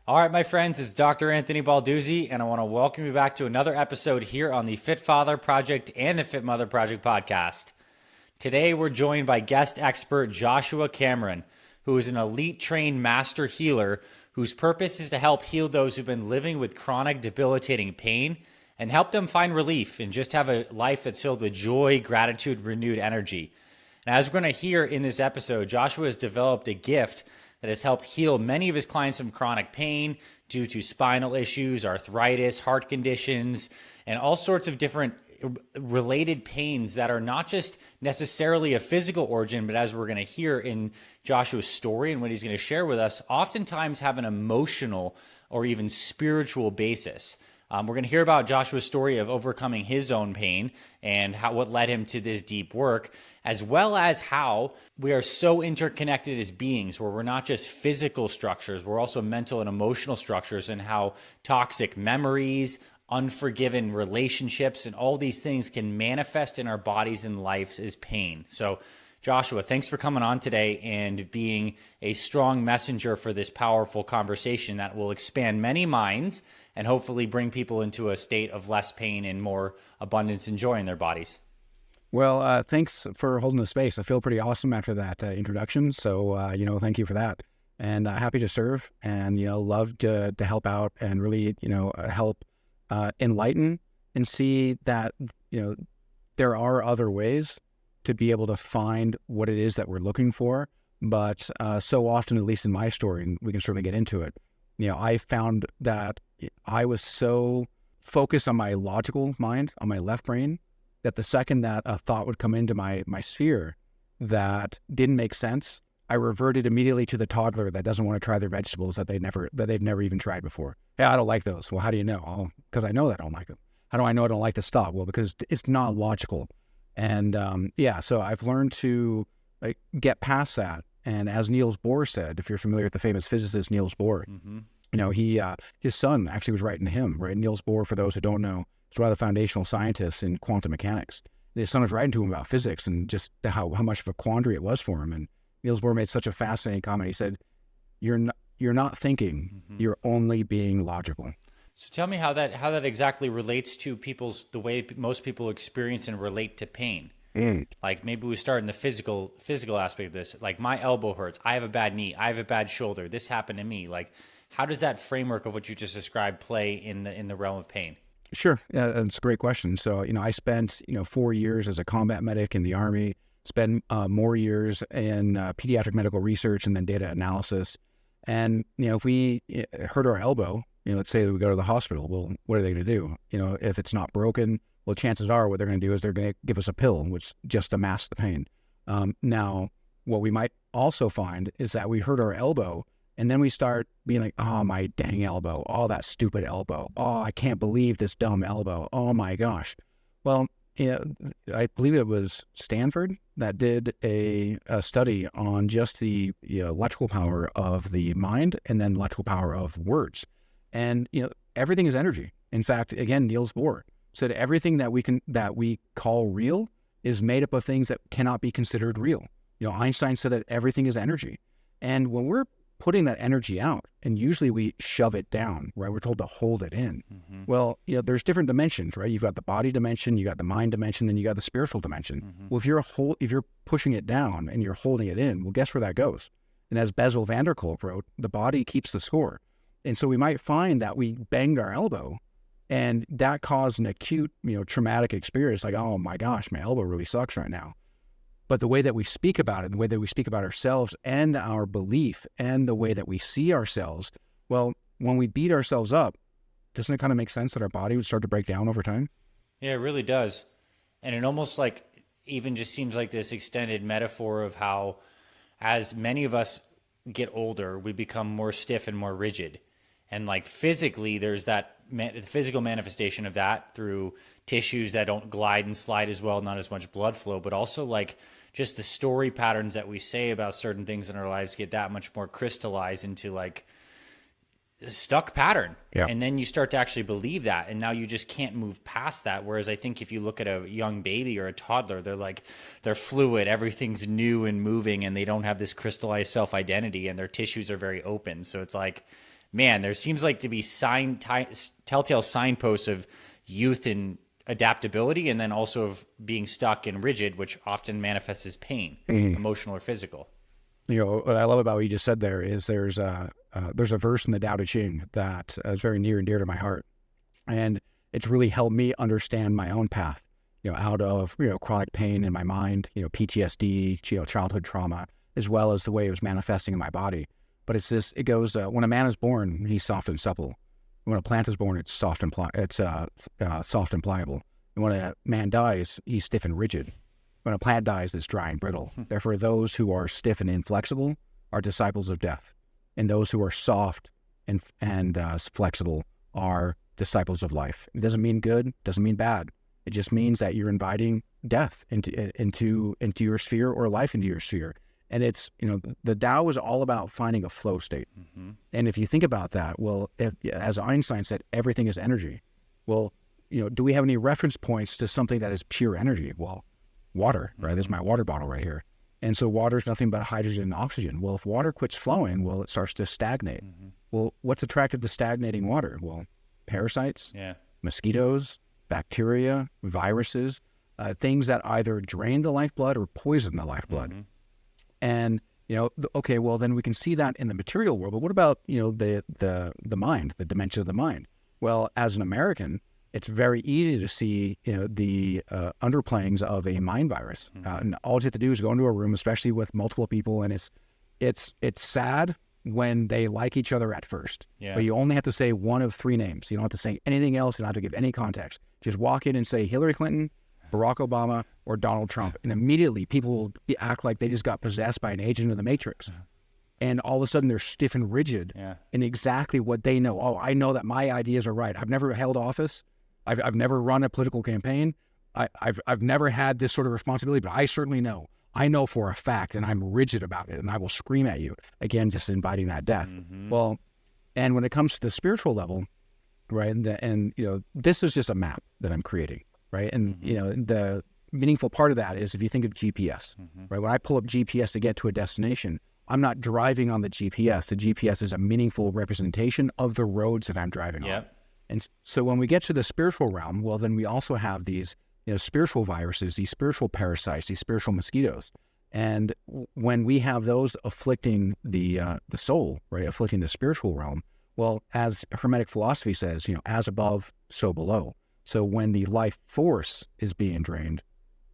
All right, my friends, it's Dr. Anthony Balduzzi, and I want to welcome you back to another episode here on the Fit Father Project and the Fit Mother Project podcast. Today, we're joined by guest expert Joshua Cameron, who is an elite trained master healer whose purpose is to help heal those who've been living with chronic debilitating pain and help them find relief and just have a life that's filled with joy, gratitude, renewed energy. And as we're going to hear in this episode, Joshua has developed a gift that has helped heal many of his clients from chronic pain due to spinal issues, arthritis, heart conditions, and all sorts of different related pains that are not just necessarily a physical origin, but as we're going to hear in Joshua's story and what he's going to share with us, oftentimes have an emotional or even spiritual basis. We're going to hear about Joshua's story of overcoming his own pain and what led him to this deep work, as well as how we are so interconnected as beings, where we're not just physical structures, we're also mental and emotional structures, and how toxic memories, unforgiven relationships, and all these things can manifest in our bodies and lives as pain. So Joshua, thanks for coming on today and being a strong messenger for this powerful conversation that will expand many minds and hopefully bring people into a state of less pain and more abundance and joy in their bodies. Well, thanks for holding the space. I feel pretty awesome after that introduction. So, thank you for that. And happy to serve and, love to help out and really, help enlighten and see that, there are other ways to be able to find what it is that we're looking for. But so often, at least in my story, and we can certainly get into it, I found that I was so focused on my logical mind, on my left brain, that the second that a thought would come into my sphere that didn't make sense, I reverted immediately to the toddler that doesn't want to try their vegetables that they've never even tried before. Yeah, I don't like those. Well, how do you know? Oh, because I know that I don't like them. How do I know I don't like the stuff? Well, because it's not logical. And so I've learned to get past that. And as Niels Bohr said, if you're familiar with the famous physicist Niels Bohr, his son actually was writing to him, right? Niels Bohr, for those who don't know, is one of the foundational scientists in quantum mechanics. His son was writing to him about physics and just how much of a quandary it was for him. And Niels Bohr made such a fascinating comment. He said, you're not thinking, you're only being logical. So tell me how that exactly relates to the way most people experience and relate to pain. Like maybe we start in the physical aspect of this. Like my elbow hurts. I have a bad knee. I have a bad shoulder. This happened to me. Like, how does that framework of what you just described play in the realm of pain? Sure. Yeah, that's a great question. So, I spent, 4 years as a combat medic in the Army, spent more years in pediatric medical research and then data analysis. And, if we hurt our elbow, let's say that we go to the hospital, well, what are they going to do? If it's not broken, well, chances are what they're going to do is they're going to give us a pill, which just to mask the pain. Now, what we might also find is that we hurt our elbow and then we start being like, oh, my dang elbow. Oh, that stupid elbow. Oh, I can't believe this dumb elbow. Oh, my gosh. Well, I believe it was Stanford that did a study on just the electrical power of the mind and then electrical power of words. And, everything is energy. In fact, again, Niels Bohr said everything that we call real is made up of things that cannot be considered real. Einstein said that everything is energy. And when we're putting that energy out, and usually we shove it down, right? We're told to hold it in. Well, there's different dimensions, right? You've got the body dimension, you got the mind dimension, then you got the spiritual dimension. Well, if you're pushing it down and you're holding it in, well, guess where that goes? And as Bessel van der Kolk wrote, the body keeps the score. And so we might find that we banged our elbow and that caused an acute, traumatic experience. Like, oh my gosh, my elbow really sucks right now. But the way that we speak about it, the way that we speak about ourselves and our belief and the way that we see ourselves, well, when we beat ourselves up, doesn't it kind of make sense that our body would start to break down over time? Yeah, it really does. And it almost like even just seems like this extended metaphor of how as many of us get older, we become more stiff and more rigid. And like physically, there's that physical manifestation of that through tissues that don't glide and slide as well, not as much blood flow, but also like just the story patterns that we say about certain things in our lives get that much more crystallized into like a stuck pattern. Yeah. And then you start to actually believe that. And now you just can't move past that. Whereas I think if you look at a young baby or a toddler, they're fluid, everything's new and moving, and they don't have this crystallized self-identity and their tissues are very open. So it's like, man, there seems like to be telltale signposts of youth and adaptability, and then also of being stuck and rigid, which often manifests as pain, emotional or physical. What I love about what you just said there is there's a verse in the Tao Te Ching that is very near and dear to my heart. And it's really helped me understand my own path, out of, chronic pain in my mind, PTSD, childhood trauma, as well as the way it was manifesting in my body. But it goes, when a man is born, he's soft and supple. When a plant is born, it's soft and pliable. And when a man dies, he's stiff and rigid. When a plant dies, it's dry and brittle. Therefore, those who are stiff and inflexible are disciples of death. And those who are soft and flexible are disciples of life. It doesn't mean good, doesn't mean bad. It just means that you're inviting death into your sphere, or life into your sphere. And it's, the Tao is all about finding a flow state. Mm-hmm. And if you think about that, well, as Einstein said, everything is energy. Well, do we have any reference points to something that is pure energy? Well, water, right? Mm-hmm. There's my water bottle right here. And so water is nothing but hydrogen and oxygen. Well, if water quits flowing, well, it starts to stagnate. Mm-hmm. Well, what's attracted to stagnating water? Well, parasites, mosquitoes, bacteria, viruses, things that either drain the lifeblood or poison the lifeblood. Mm-hmm. And, okay, well, then we can see that in the material world. But what about, the mind, the dimension of the mind? Well, as an American, it's very easy to see, the underplayings of a mind virus. Mm-hmm. And all you have to do is go into a room, especially with multiple people, and it's sad when they like each other at first. Yeah. But you only have to say one of three names. You don't have to say anything else. You don't have to give any context. Just walk in and say Hillary Clinton, Barack Obama, or Donald Trump. And immediately people will act like they just got possessed by an agent of the Matrix. And all of a sudden they're stiff and rigid in exactly what they know. Oh, I know that my ideas are right. I've never held office. I've never run a political campaign. I've never had this sort of responsibility, but I certainly know. I know for a fact, and I'm rigid about it, and I will scream at you. Again, just inviting that death. Mm-hmm. Well, and when it comes to the spiritual level, right, and this is just a map that I'm creating, right? And, the meaningful part of that is if you think of GPS, right? When I pull up GPS to get to a destination, I'm not driving on the GPS. The GPS is a meaningful representation of the roads that I'm driving on. And so when we get to the spiritual realm, well, then we also have these spiritual viruses, these spiritual parasites, these spiritual mosquitoes. And when we have those afflicting the soul, right, afflicting the spiritual realm, well, as Hermetic philosophy says, as above, so below. So when the life force is being drained,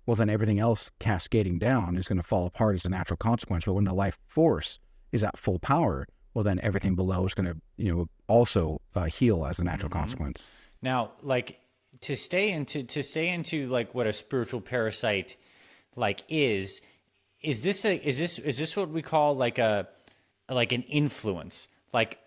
well, then everything else cascading down is going to fall apart as a natural consequence. But when the life force is at full power, well, then everything below is going to, also heal as a natural consequence. Now, like, to stay into like what a spiritual parasite like is this what we call like an influence, like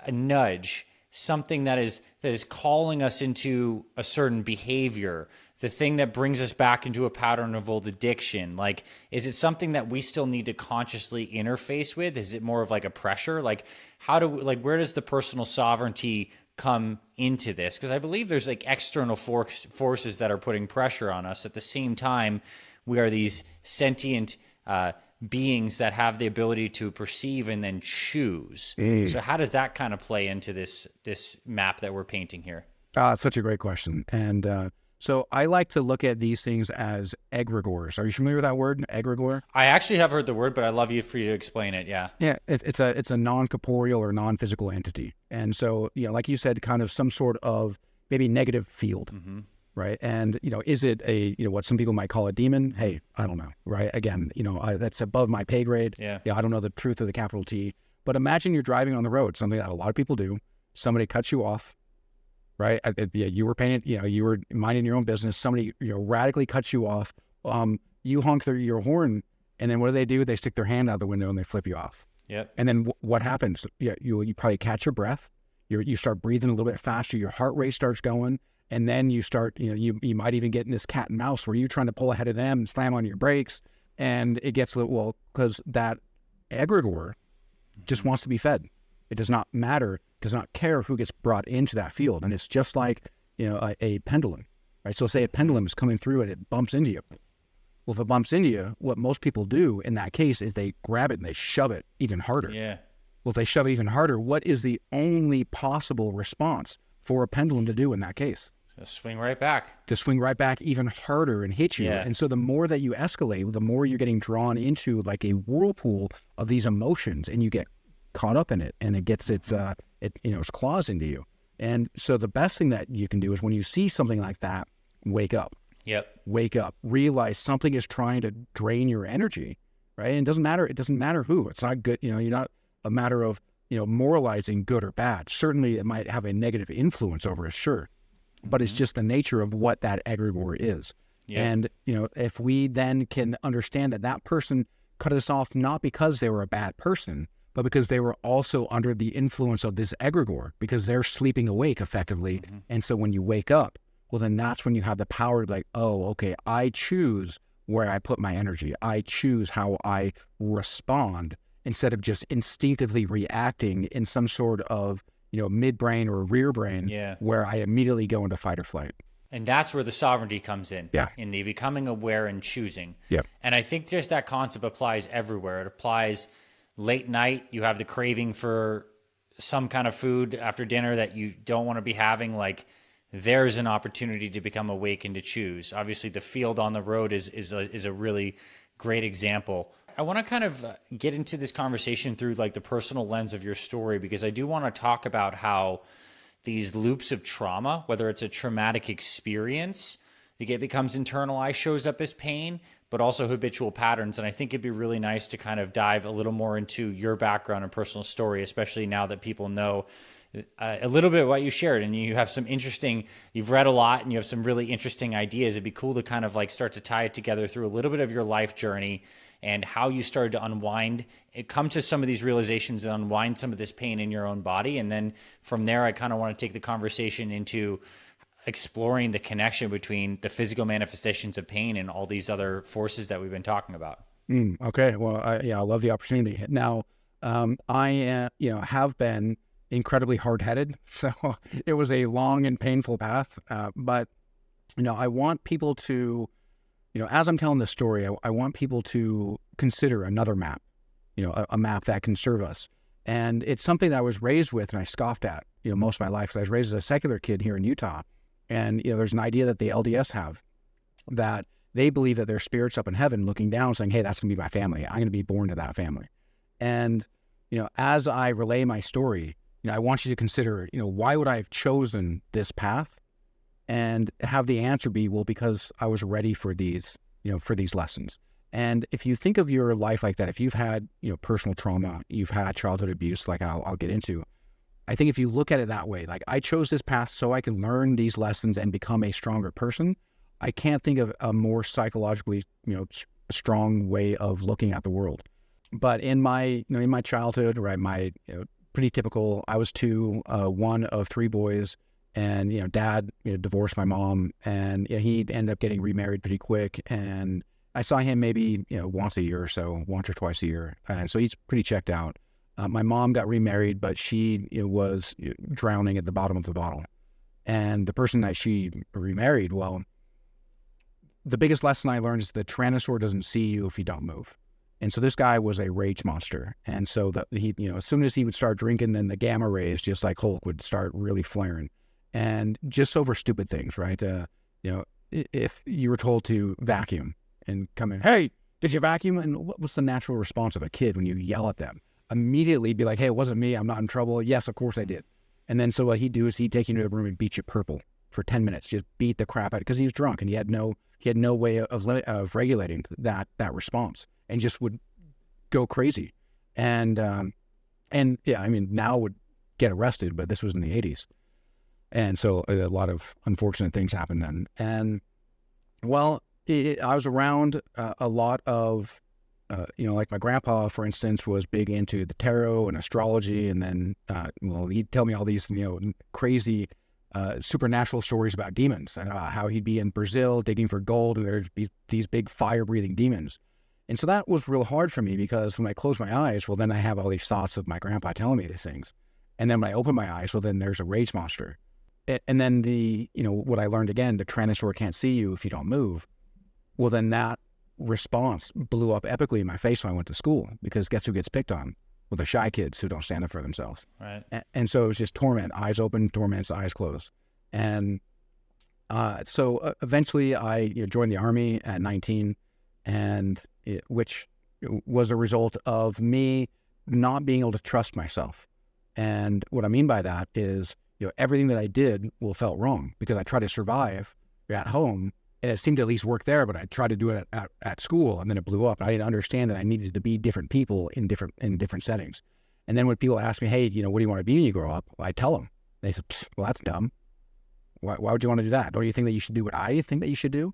a nudge, something that is calling us into a certain behavior, the thing that brings us back into a pattern of old addiction? Like, is it something that we still need to consciously interface with? Is it more of like a pressure? Like, where does the personal sovereignty come into this? Because I believe there's like external forces that are putting pressure on us. At the same time, we are these sentient beings that have the ability to perceive and then choose. So how does that kind of play into this map that we're painting here? Such a great question. And so I like to look at these things as egregores. Are you familiar with that word, egregore? I actually have heard the word, but I'd love for you to explain it. Yeah. Yeah, it's a non-corporeal or non-physical entity. And so, like you said, kind of some sort of maybe negative field, right? And, is it what some people might call a demon? Hey, I don't know, right? Again, that's above my pay grade. Yeah, I don't know the truth of the capital T. But imagine you're driving on the road, something that a lot of people do. Somebody cuts you off. Right? You were paying, you were minding your own business. Somebody, radically cuts you off. You honk your horn, and then what do? They stick their hand out the window and they flip you off. Yep. And then what happens? You probably catch your breath. You start breathing a little bit faster. Your heart rate starts going, and then you start, you might even get in this cat and mouse where you're trying to pull ahead of them and slam on your brakes, and it gets because that egregore just wants to be fed. It does not matter. Does not care who gets brought into that field. And it's just like, a pendulum, right? So say a pendulum is coming through and it bumps into you. Well, if it bumps into you, what most people do in that case is they grab it and they shove it even harder. Yeah. Well, if they shove it even harder, what is the only possible response for a pendulum to do in that case? Just swing right back. To swing right back even harder and hit you. Yeah. And so the more that you escalate, the more you're getting drawn into like a whirlpool of these emotions, and you get caught up in it, and it gets its claws into you. And so the best thing that you can do is when you see something like that, wake up. Yep. Wake up. Realize something is trying to drain your energy, right? And it doesn't matter who. It's not good. You're not a matter of, moralizing good or bad. Certainly it might have a negative influence over us, sure. But it's just the nature of what that egregore is. Yeah. And, if we then can understand that that person cut us off not because they were a bad person, but because they were also under the influence of this egregore, because they're sleeping awake effectively. And so when you wake up, well, then that's when you have the power to be like, oh, okay, I choose where I put my energy. I choose how I respond instead of just instinctively reacting in some sort of midbrain or rear brain, where I immediately go into fight or flight. And that's where the sovereignty comes in, yeah, in the becoming aware and choosing. Yeah. And I think just that concept applies everywhere. It applies late night. You have the craving for some kind of food after dinner that you don't want to be having. Like, there's an opportunity to become awake and to choose. Obviously, the field on the road is a really great example. I want to kind of get into this conversation through like the personal lens of your story, because I do want to talk about how these loops of trauma, whether it's a traumatic experience, it becomes internalized, shows up as pain, but also habitual patterns. And I think it'd be really nice to kind of dive a little more into your background and personal story, especially now that people know a little bit what you shared, and you have some interesting, you've read a lot and you have some really interesting ideas. It'd be cool to kind of like start to tie it together through a little bit of your life journey and how you started to unwind, come to some of these realizations and unwind some of this pain in your own body. And then from there, I kind of want to take the conversation into exploring the connection between the physical manifestations of pain and all these other forces that we've been talking about. Okay. Well, I love the opportunity. Now, I have been incredibly hard-headed, so it was a long and painful path. But I want people to, as I'm telling this story, I want people to consider another map, a map that can serve us. And it's something that I was raised with and I scoffed at, most of my life. So I was raised as a secular kid here in Utah. And, there's an idea that the LDS have, that they believe that their spirit's up in heaven looking down saying, hey, that's going to be my family. I'm going to be born to that family. And, as I relay my story, I want you to consider, why would I have chosen this path? And have the answer be, well, because I was ready for these, for these lessons. And if you think of your life like that, if you've had, personal trauma, you've had childhood abuse, like I'll get into, I think if you look at it that way, like I chose this path so I can learn these lessons and become a stronger person. I can't think of a more psychologically, strong way of looking at the world. But in my childhood, right, my, pretty typical, I was one of three boys, and, dad, divorced my mom, and he ended up getting remarried pretty quick. And I saw him maybe, once a year or so, once or twice a year. And so he's pretty checked out. My mom got remarried, but she was drowning at the bottom of the bottle. And the person that she remarried, well, the biggest lesson I learned is the Tyrannosaur doesn't see you if you don't move. And so this guy was a rage monster. And so he, as soon as he would start drinking, then the gamma rays, just like Hulk, would start really flaring. And just over stupid things, right? If you were told to vacuum and come in, hey, did you vacuum? And what's the natural response of a kid when you yell at them? Immediately be like, hey, it wasn't me. I'm not in trouble. Yes, of course I did. And then so what he'd do is he'd take you into the room and beat you purple for 10 minutes, just beat the crap out because he was drunk and he had no way of regulating that response, and just would go crazy. And yeah, I mean, now would get arrested, but this was in the 80s. And so a lot of unfortunate things happened then. And well, I was around a lot of, like my grandpa, for instance, was big into the tarot and astrology. And then, he'd tell me all these, crazy supernatural stories about demons, and how he'd be in Brazil digging for gold and there'd be these big fire-breathing demons. And so that was real hard for me, because when I close my eyes, well, then I have all these thoughts of my grandpa telling me these things. And then when I open my eyes, well, then there's a rage monster. And then what I learned again, the Tyrannosaur can't see you if you don't move. Well, then that response blew up epically in my face when I went to school, because guess who gets picked on? with the shy kids who don't stand up for themselves. Right. And so it was just torment, eyes open, torments, eyes closed. And so eventually I joined the Army at 19, which was a result of me not being able to trust myself. And what I mean by that is, everything that I did felt wrong because I tried to survive at home, and it seemed to at least work there, but I tried to do it at school, and then it blew up. I didn't understand that I needed to be different people in different settings. And then when people ask me, hey, what do you want to be when you grow up? I tell them. They say, well, that's dumb. Why would you want to do that? Don't you think that you should do what I think that you should do?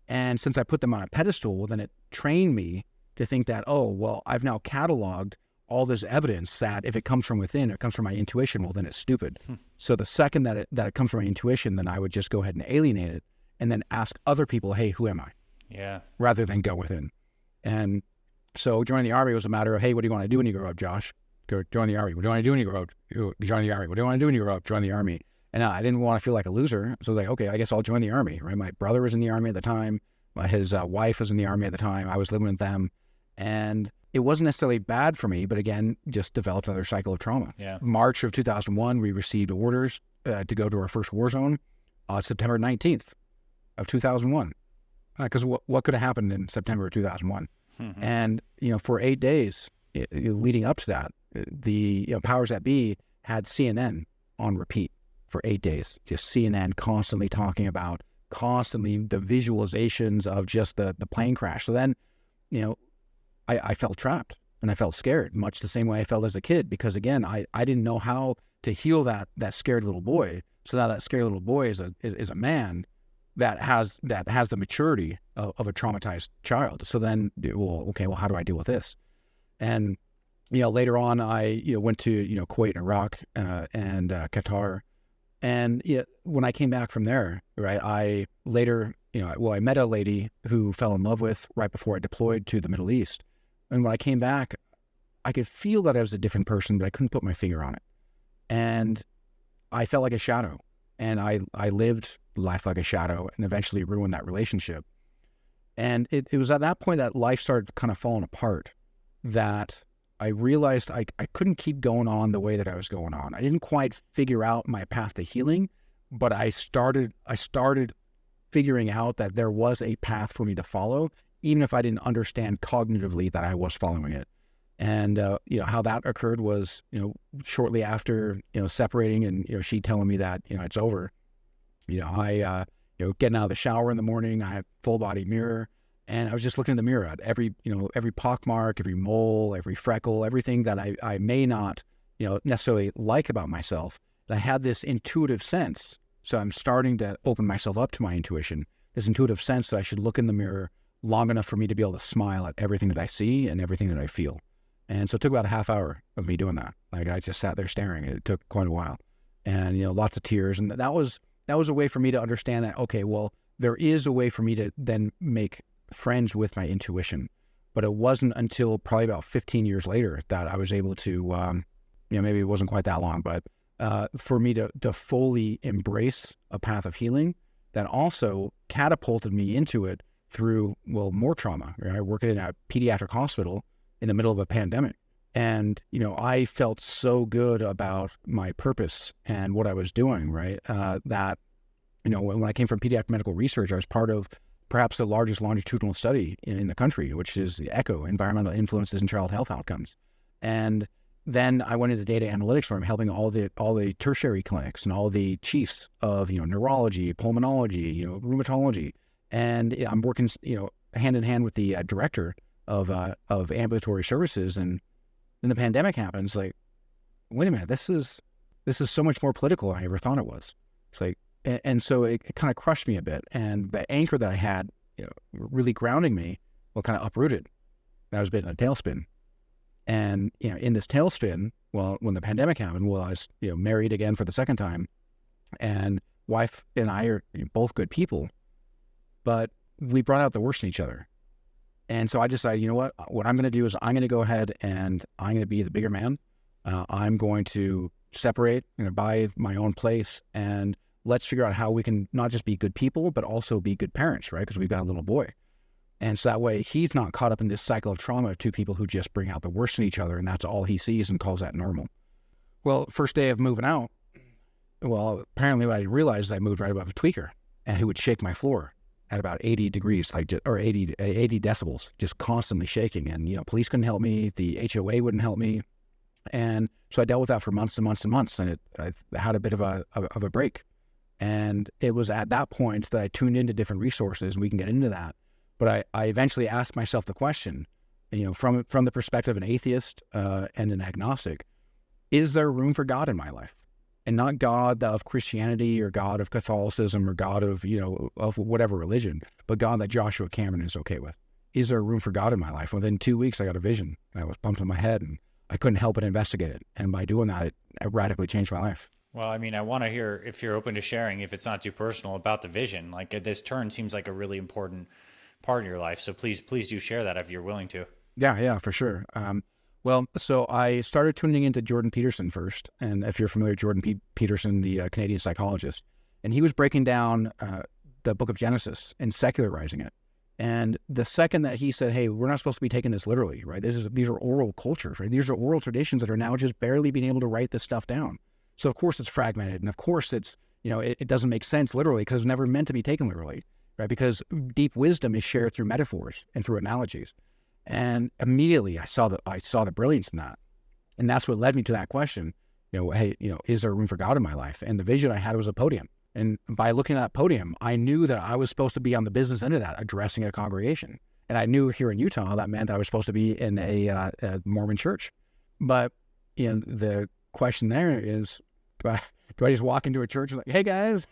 And since I put them on a pedestal, then it trained me to think that, oh, well, I've now cataloged all this evidence that if it comes from within, it comes from my intuition, well, then it's stupid. So the second that it comes from my intuition, then I would just go ahead and alienate it and then ask other people, hey, who am I? Yeah. Rather than go within. And so joining the Army was a matter of, hey, what do you want to do when you grow up, Josh? Go join the Army. What do you want to do when you grow up? Join the Army. What do you want to do when you grow up? Join the Army. And I didn't want to feel like a loser. So I was like, okay, I guess I'll join the Army, right? My brother was in the Army at the time. His wife was in the Army at the time. I was living with them. And it wasn't necessarily bad for me, but again, just developed another cycle of trauma. Yeah. March of 2001, we received orders to go to our first war zone September 19th of 2001. Because what could have happened in September of 2001? Mm-hmm. And, for 8 days leading up to that, the powers that be had CNN on repeat for 8 days. Just CNN constantly talking about the visualizations of just the plane crash. So then, I felt trapped and I felt scared, much the same way I felt as a kid, because again, I didn't know how to heal that scared little boy. So now that scared little boy is a man that has the maturity of a traumatized child. So then, well, how do I deal with this? And later on, I went to Kuwait and Iraq and Qatar, and when I came back from there, right, I met a lady who fell in love with right before I deployed to the Middle East. And when I came back, I could feel that I was a different person, but I couldn't put my finger on it. And I felt like a shadow. And I lived life like a shadow and eventually ruined that relationship. And it was at that point that life started kind of falling apart, that I realized I couldn't keep going on the way that I was going on. I didn't quite figure out my path to healing, but I started figuring out that there was a path for me to follow, even if I didn't understand cognitively that I was following it. And, how that occurred was, shortly after, separating and, she telling me that, it's over, I, getting out of the shower in the morning, I had full body mirror, and I was just looking in the mirror at every pockmark, every mole, every freckle, everything that I may not, necessarily like about myself. And I had this intuitive sense. So I'm starting to open myself up to my intuition, this intuitive sense that I should look in the mirror long enough for me to be able to smile at everything that I see and everything that I feel. And so it took about a half hour of me doing that. Like, I just sat there staring. It took quite a while, and lots of tears. And that was a way for me to understand that, okay, well, there is a way for me to then make friends with my intuition. But it wasn't until probably about 15 years later that I was able to, maybe it wasn't quite that long, but for me to fully embrace a path of healing that also catapulted me into it through, more trauma. Right? Working in a pediatric hospital in the middle of a pandemic. And, I felt so good about my purpose and what I was doing, right? That, when I came from pediatric medical research, I was part of perhaps the largest longitudinal study in the country, which is the ECHO, Environmental Influences in Child Health Outcomes. And then I went into data analytics where I'm helping all the tertiary clinics and all the chiefs of, neurology, pulmonology, rheumatology. And I'm working, hand in hand with the director of ambulatory services. And then the pandemic happens. Like, wait a minute, this is so much more political than I ever thought it was. It's like, and so it kind of crushed me a bit. And the anchor that I had, really grounding me, kind of uprooted. I was a bit in a tailspin. And, in this tailspin, when the pandemic happened, I was, married again for the second time, and wife and I are both good people, but we brought out the worst in each other. And so I decided, what I'm going to do is I'm going to go ahead and I'm going to be the bigger man. I'm going to separate, buy my own place, and let's figure out how we can not just be good people, but also be good parents, right? Because we've got a little boy. And so that way he's not caught up in this cycle of trauma of two people who just bring out the worst in each other, and that's all he sees and calls that normal. Well, first day of moving out, well, apparently what I didn't realize is I moved right above a tweaker, and who would shake my floor at about 80 degrees, or 80 decibels, just constantly shaking. And, police couldn't help me. The HOA wouldn't help me. And so I dealt with that for months and months and months, and I had a bit of a break. And it was at that point that I tuned into different resources, and we can get into that. But I eventually asked myself the question, from the perspective of an atheist and an agnostic, is there room for God in my life? And not God of Christianity or God of Catholicism or God of, of whatever religion, but God that Joshua Cameron is okay with. Is there room for God in my life? Within 2 weeks, I got a vision. I was pumped in my head, and I couldn't help but investigate it. And by doing that, it radically changed my life. Well, I mean, I want to hear, if you're open to sharing, if it's not too personal, about the vision. Like, this turn seems like a really important part of your life. So please do share that if you're willing to. Yeah, for sure. Well, so I started tuning into Jordan Peterson first. And if you're familiar with Jordan Peterson, the Canadian psychologist, and he was breaking down the book of Genesis and secularizing it. And the second that he said, hey, we're not supposed to be taking this literally, right? These are oral cultures, right? These are oral traditions that are now just barely being able to write this stuff down. So of course it's fragmented. And of course it's, it doesn't make sense literally because it's never meant to be taken literally, right? Because deep wisdom is shared through metaphors and through analogies. And immediately I saw the brilliance in that. And that's what led me to that question, hey, is there room for God in my life? And the vision I had was a podium. And by looking at that podium, I knew that I was supposed to be on the business end of that, addressing a congregation. And I knew here in Utah, that meant I was supposed to be in a Mormon church. But the question there is, do I just walk into a church and like, hey guys,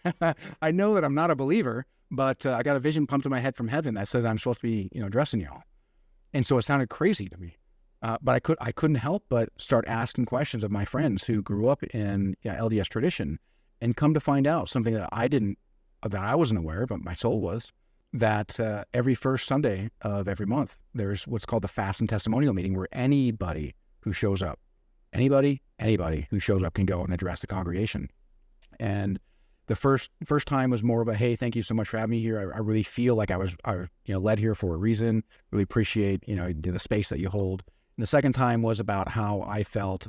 I know that I'm not a believer, but I got a vision pumped in my head from heaven that says I'm supposed to be, addressing y'all. And so it sounded crazy to me. But I couldn't help but start asking questions of my friends who grew up in LDS tradition, and come to find out something that I wasn't aware of, but my soul was, that every first Sunday of every month, there's what's called the fast and testimonial meeting, where anybody who shows up who shows up can go and address the congregation. And the first time was more of a, hey, thank you so much for having me here. I really feel like I was led here for a reason. Really appreciate, the space that you hold. And the second time was about how I felt,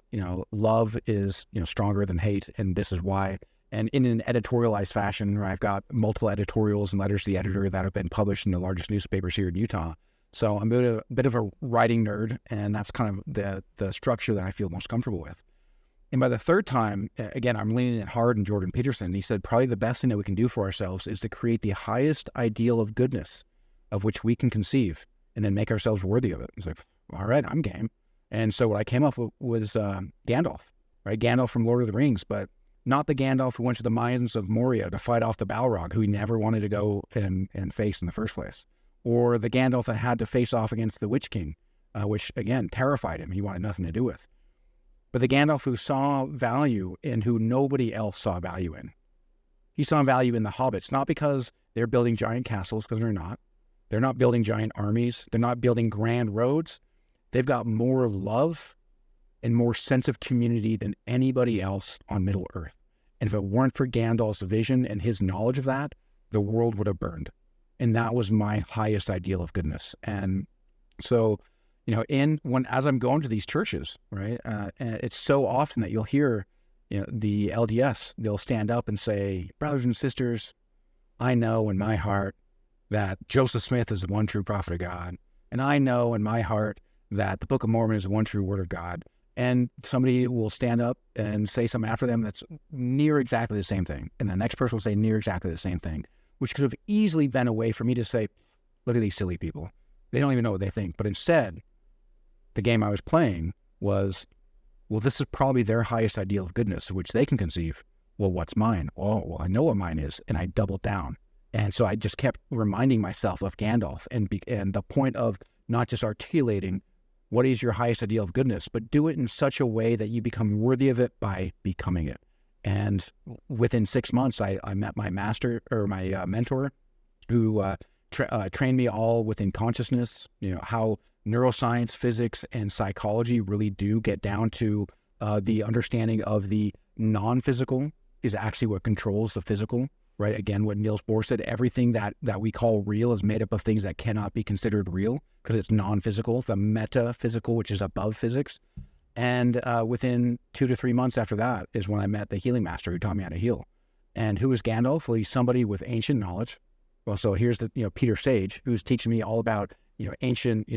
love is, stronger than hate. And this is why. And in an editorialized fashion, where I've got multiple editorials and letters to the editor that have been published in the largest newspapers here in Utah. So I'm a bit of a writing nerd, and that's kind of the structure that I feel most comfortable with. And by the third time, again, I'm leaning it hard in Jordan Peterson. He said, probably the best thing that we can do for ourselves is to create the highest ideal of goodness of which we can conceive, and then make ourselves worthy of it. It's like, all right, I'm game. And so what I came up with was Gandalf, right? Gandalf from Lord of the Rings, but not the Gandalf who went to the mines of Moria to fight off the Balrog, who he never wanted to go and face in the first place. Or the Gandalf that had to face off against the Witch King, which, again, terrified him. He wanted nothing to do with. But the Gandalf who saw value in who nobody else saw value in. He saw value in the hobbits, not because they're building giant castles, because they're not. They're not building giant armies. They're not building grand roads. They've got more love and more sense of community than anybody else on Middle Earth. And if it weren't for Gandalf's vision and his knowledge of that, the world would have burned. And that was my highest ideal of goodness. And so, as I'm going to these churches, right, it's so often that you'll hear, the LDS, they'll stand up and say, brothers and sisters, I know in my heart that Joseph Smith is the one true prophet of God. And I know in my heart that the Book of Mormon is the one true word of God. And somebody will stand up and say something after them that's near exactly the same thing. And the next person will say near exactly the same thing, which could have easily been a way for me to say, look at these silly people. They don't even know what they think. But instead, the game I was playing was, well, this is probably their highest ideal of goodness, which they can conceive. Well, what's mine? Oh, well, I know what mine is. And I doubled down. And so I just kept reminding myself of Gandalf and the point of not just articulating what is your highest ideal of goodness, but do it in such a way that you become worthy of it by becoming it. And within 6 months, I met my master or my mentor, who trained me all within consciousness, how neuroscience, physics, and psychology really do get down to the understanding of the non-physical is actually what controls the physical. right? Again, what Niels Bohr said, everything that we call real is made up of things that cannot be considered real because it's non-physical, the metaphysical, which is above physics. And within 2 to 3 months after that is when I met the healing master who taught me how to heal. And who is Gandalf? Well, he's somebody with ancient knowledge. Well, so here's the, Peter Sage, who's teaching me all about, ancient,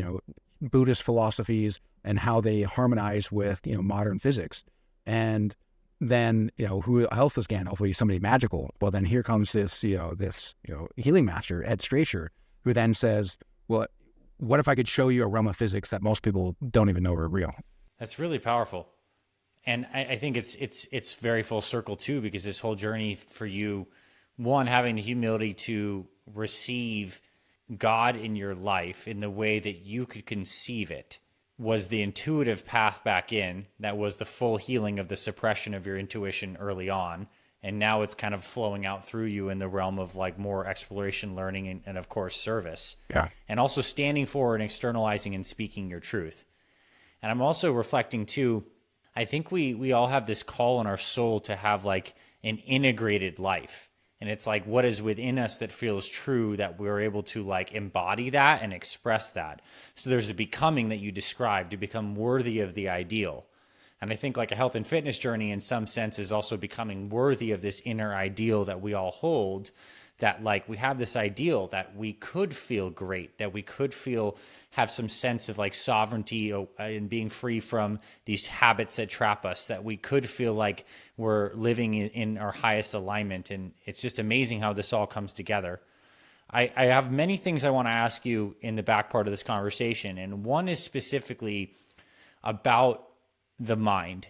Buddhist philosophies and how they harmonize with, modern physics. And then, who else is Gandalf? Well, he's somebody magical. Well, then here comes this healing master, Ed Stracher, who then says, well, what if I could show you a realm of physics that most people don't even know are real? That's really powerful. And I think it's very full circle too, because this whole journey for you, one, having the humility to receive God in your life in the way that you could conceive it was the intuitive path back in. That was the full healing of the suppression of your intuition early on. And now it's kind of flowing out through you in the realm of like more exploration, learning, and of course, service. Yeah. And also standing for and externalizing and speaking your truth. And I'm also reflecting too, I think we all have this call in our soul to have like an integrated life. And it's like what is within us that feels true, that we're able to like embody that and express that. So there's a becoming that you described to become worthy of the ideal. And I think like a health and fitness journey in some sense is also becoming worthy of this inner ideal that we all hold, that like we have this ideal that we could feel great, that we could have some sense of like sovereignty and being free from these habits that trap us, that we could feel like we're living in our highest alignment. And it's just amazing how this all comes together. I have many things I want to ask you in the back part of this conversation. And one is specifically about the mind.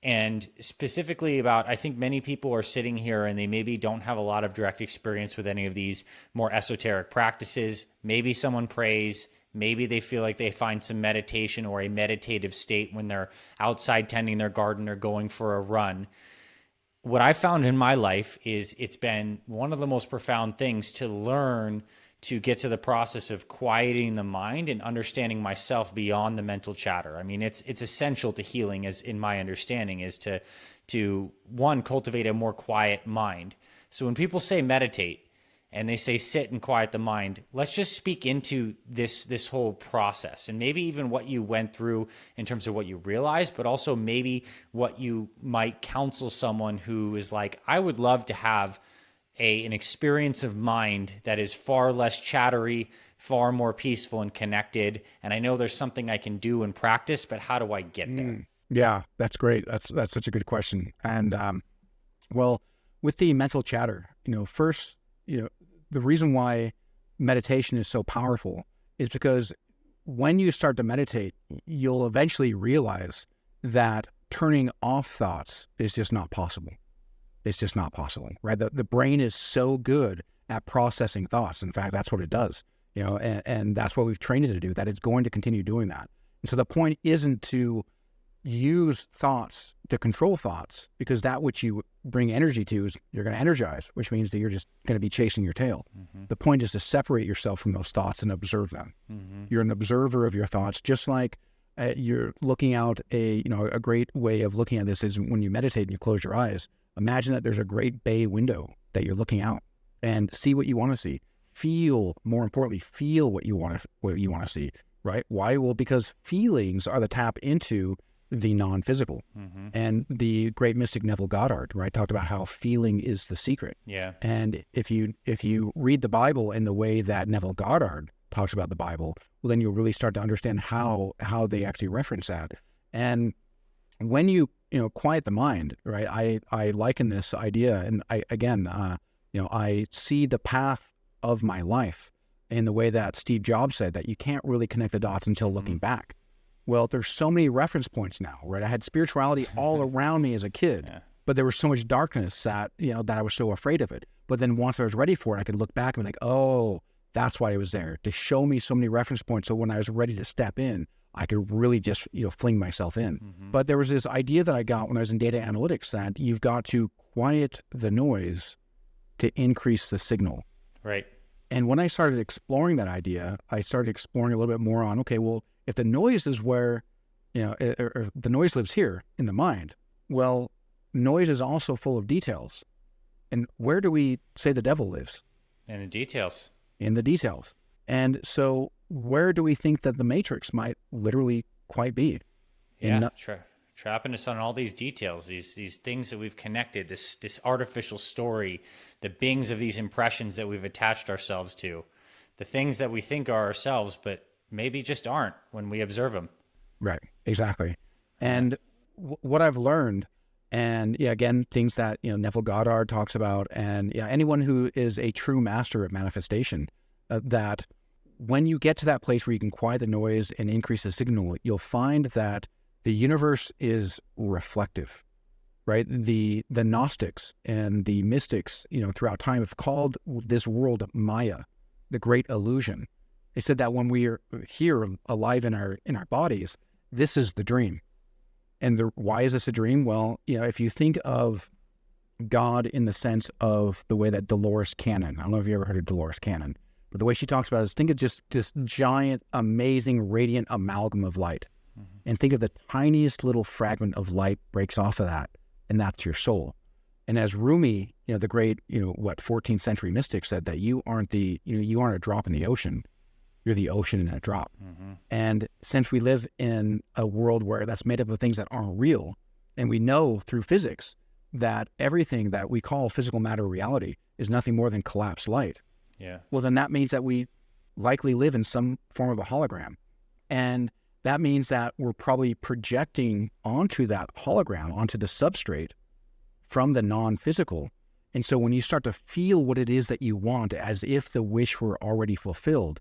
And specifically about, I think many people are sitting here and they maybe don't have a lot of direct experience with any of these more esoteric practices. Maybe someone prays. Maybe they feel like they find some meditation or a meditative state when they're outside tending their garden or going for a run. What I found in my life is it's been one of the most profound things to learn to get to the process of quieting the mind and understanding myself beyond the mental chatter. I mean, it's essential to healing, as in my understanding, is to one, cultivate a more quiet mind. So when people say meditate and they say sit and quiet the mind, let's just speak into this whole process and maybe even what you went through in terms of what you realized, but also maybe what you might counsel someone who is like, I would love to have an experience of mind that is far less chattery, far more peaceful and connected. And I know there's something I can do and practice, but how do I get there? Yeah, that's great. That's such a good question. And well, with the mental chatter, first, the reason why meditation is so powerful is because when you start to meditate, you'll eventually realize that turning off thoughts is just not possible. It's just not possible, right? The brain is so good at processing thoughts. In fact, that's what it does, and that's what we've trained it to do, that it's going to continue doing that. And so the point isn't to use thoughts to control thoughts, because that which you bring energy to is you're going to energize, which means that you're just going to be chasing your tail. Mm-hmm. The point is to separate yourself from those thoughts and observe them. Mm-hmm. You're an observer of your thoughts, just like you're looking out a great way of looking at this is when you meditate and you close your eyes. Imagine that there's a great bay window that you're looking out and see what you want to see. More importantly, feel what you want to see, right? Why? Well, because feelings are the tap into the non-physical. Mm-hmm. And the great mystic Neville Goddard, right, talked about how feeling is the secret. Yeah. And if you read the Bible in the way that Neville Goddard talks about the Bible, well, then you'll really start to understand how they actually reference that. And when you quiet the mind, right? I liken this idea, and I see the path of my life in the way that Steve Jobs said that you can't really connect the dots until looking back. Well, there's so many reference points now, right? I had spirituality all around me as a kid, but there was so much darkness that I was so afraid of it. But then once I was ready for it, I could look back and be like, oh, that's why it was there, to show me so many reference points. So when I was ready to step in, I could really just, fling myself in. Mm-hmm. But there was this idea that I got when I was in data analytics that you've got to quiet the noise to increase the signal. Right. And when I started exploring that idea, I started exploring a little bit more on, okay, well, if the noise is where, or the noise lives here in the mind, well, noise is also full of details. And where do we say the devil lives? In the details. In the details. And so where do we think that the matrix might literally quite be? Yeah, trapping us on all these details, these things that we've connected, this artificial story, the bings of these impressions that we've attached ourselves to, the things that we think are ourselves, but maybe just aren't when we observe them. Right, exactly. And what I've learned, and yeah, again, things that, Neville Goddard talks about, and yeah, anyone who is a true master of manifestation, that when you get to that place where you can quiet the noise and increase the signal, you'll find that the universe is reflective, right? The Gnostics and the mystics, throughout time have called this world Maya, the great illusion. They said that when we are here alive in our bodies, this is the dream. And why is this a dream? Well, if you think of God in the sense of the way that Dolores Cannon, I don't know if you ever heard of Dolores Cannon, but the way she talks about it is, think of just this giant, amazing, radiant amalgam of light. And think of the tiniest little fragment of light breaks off of that, and that's your soul. And as Rumi, the great, 14th century mystic, said that you aren't you aren't a drop in the ocean. You're the ocean in a drop. And since we live in a world where that's made up of things that aren't real, and we know through physics that everything that we call physical matter reality is nothing more than collapsed light. Yeah. Well, then that means that we likely live in some form of a hologram. And that means that we're probably projecting onto that hologram, onto the substrate from the non-physical. And so when you start to feel what it is that you want, as if the wish were already fulfilled,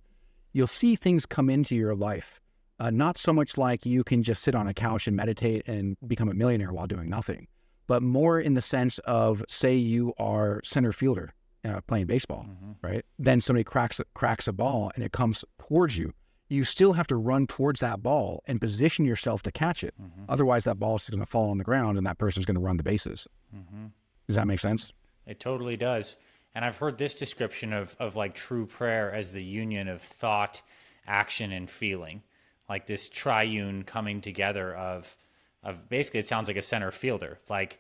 you'll see things come into your life. Not so much like you can just sit on a couch and meditate and become a millionaire while doing nothing, but more in the sense of, say you are center fielder playing baseball, right? Then somebody cracks a ball and it comes towards you. You still have to run towards that ball and position yourself to catch it. Otherwise, that ball is going to fall on the ground and that person's going to run the bases. Does that make sense? It totally does. And I've heard this description of like true prayer as the union of thought, action, and feeling, like this triune coming together of basically, it sounds like a center fielder. Like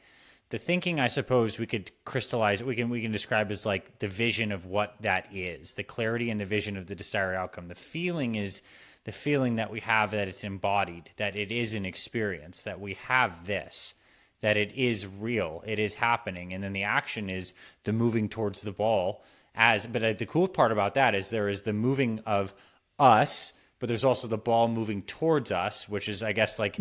the thinking, I suppose we could crystallize, we can describe as like the vision of what that is, the clarity and the vision of the desired outcome. The feeling is the feeling that we have, that it's embodied, that it is an experience, that we have this, that it is real, it is happening. And then the action is the moving towards the ball. But the cool part about that is there is the moving of us, but there's also the ball moving towards us, which is, I guess, like,